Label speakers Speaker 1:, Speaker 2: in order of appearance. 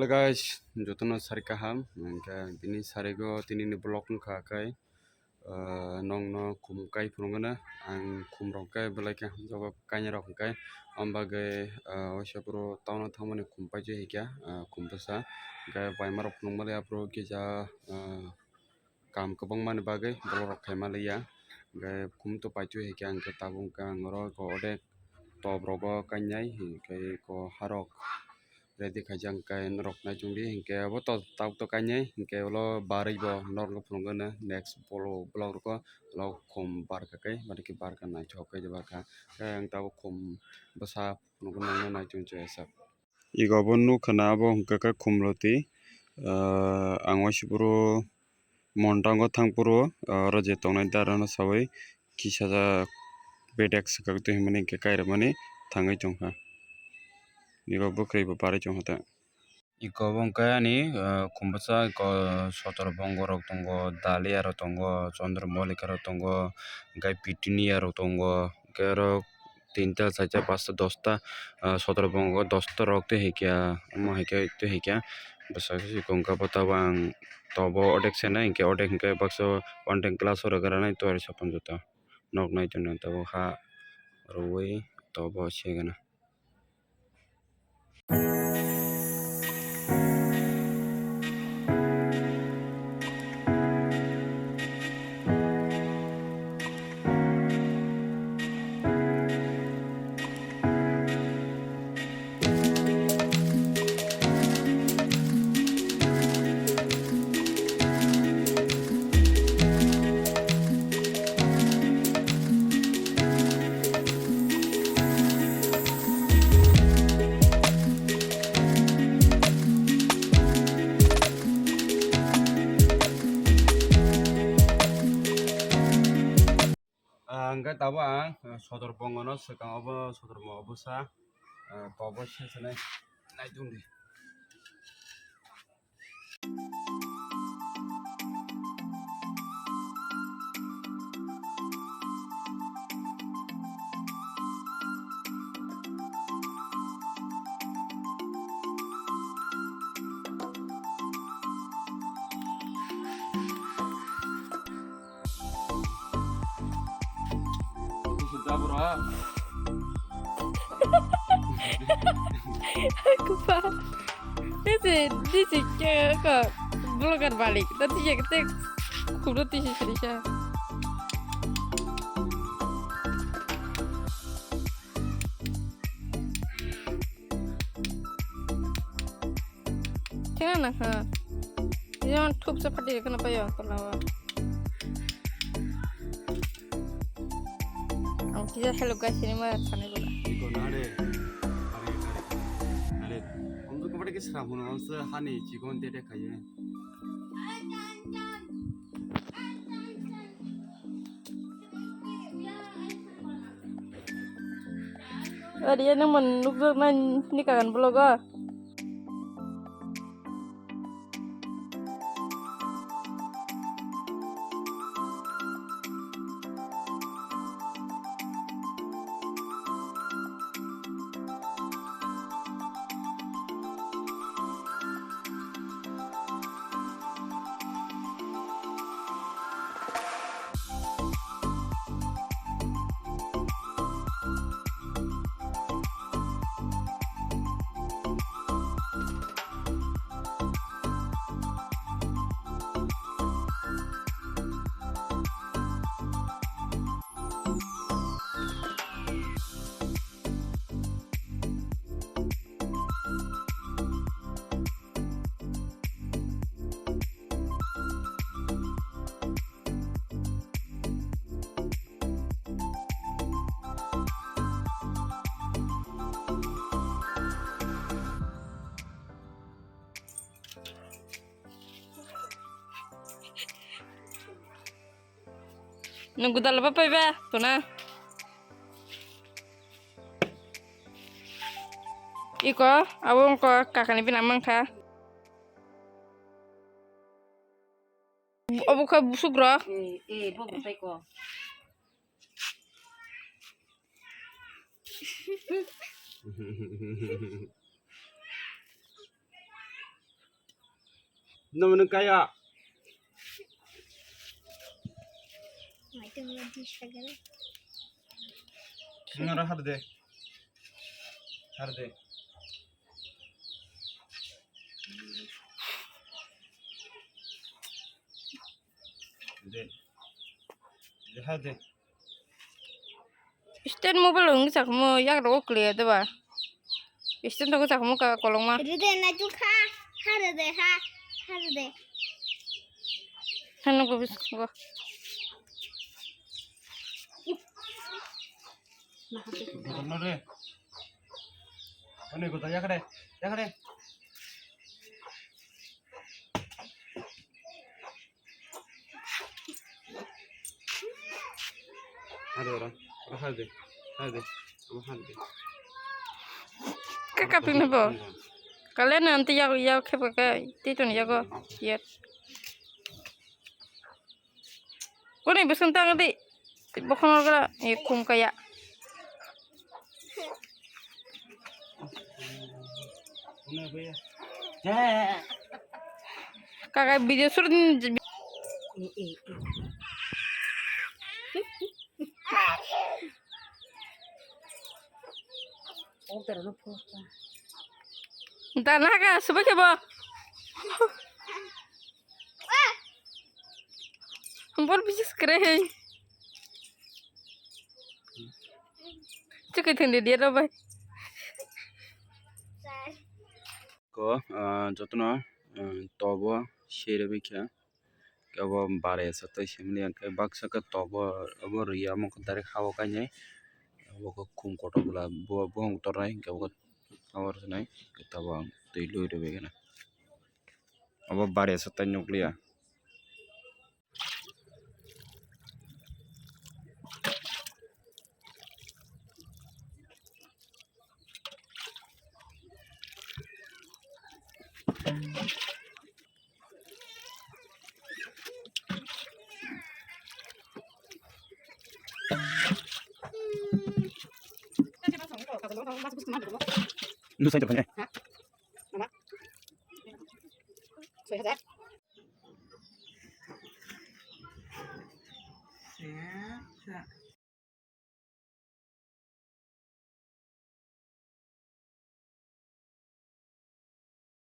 Speaker 1: Halo guys, jotono sari kaham, angka bini sari go tini ni blok nungka kai, nong no kum kai purungana, ang kum rong kai belai kai jogo kanya rong kai, ambagai osha pro tauna thamani kum pai je hikya, kum besa, gai pai marok nung malaya pro kija kam kabang mani bagai, blok kai malaya, gai kum to pai je hikya angka tabung ka ngoro ko odek, top rogo kanyai, kai ko harok. Ready kajang kai norok na jungdi hingke abo to tau to kanye hingke lo bari bo nor lo phunggana next polo blog ko lo khom bar ka kai bari ki bar ka na chok kai jaba ka ang tau khom basa phunggana na jung che sak igo bo nu khana abo hingke ka khum loti ang wasipuro montango thangpuro roje tongnai darano sawai kisaja bedex ka to himani ke kai ramani thangai chongha igo bukrei bo pare chonghata iko bongkaya ni kumbasa ko sotor bongo rok tongo dalia rok tongo chondromolika rok tongo gai pitinia rok tongo kero tinta saja pasta dosta sotor bongo dosta rok te hekya mo hekya te hekya basa si kongka potawang tobo odek sena inke odek inke bakso content class ora garana to ari sapon jota nok nai ton to ha roi tobo segana angka tawa sodor bongono sekang obo sodor mo obusa tobo sesene naijung di sudah bro
Speaker 2: Aku pak, ini sih ke blogan balik. Nanti ya kita kudu sih Srisha. Jangan nak ha, jangan tup seperti kenapa ya kenapa? Kita hello guys ini mah sana dulu.
Speaker 1: 이거 나래 나래 엄청 그렇게 사람은 없어 하니 직원 데려 가요
Speaker 2: Dia nang menuk nan ni kan blog ah. Nunggu dalam apa ya, tuh nah. Iko, awong ko kakak ni pinamang ka. Abu ka busuk bro.
Speaker 3: Bagus saya kok.
Speaker 1: Namun kaya.
Speaker 3: Macam lagi segala.
Speaker 1: Ngara harde. Harde. De. De harde.
Speaker 2: Stand mobile lung sak mo yak ro clear da ba. Stand to sak mo ka kolong ma.
Speaker 3: Jadi na juga ada deh ada deh.
Speaker 2: Hanu ko bis go.
Speaker 1: Benar deh. Ini gue tanya ke deh. Ya ke deh. Ada orang. Harde. Harde. Harde.
Speaker 2: Kakak ping bo. Kalian nanti ya ke itu nih ya go. Ya. Ko ni bis kentang di. Bokong gara kum kaya.
Speaker 1: Ini apa ya? Ya.
Speaker 2: Kakak video sur ni Entah nak ka sebagai ba. Bol bisnis keren. Cukup tinggi dia dah bay.
Speaker 1: Ko jotno tobo shere bikya kabo bare sato shimni anke baksa ka tobo abo riya mo dare khawo kanye abo ko kum koto bula bo bong torai kabo awar nai tabo tei lui rebe gena abo bare sato nyukliya lu saja banyak
Speaker 2: Siap.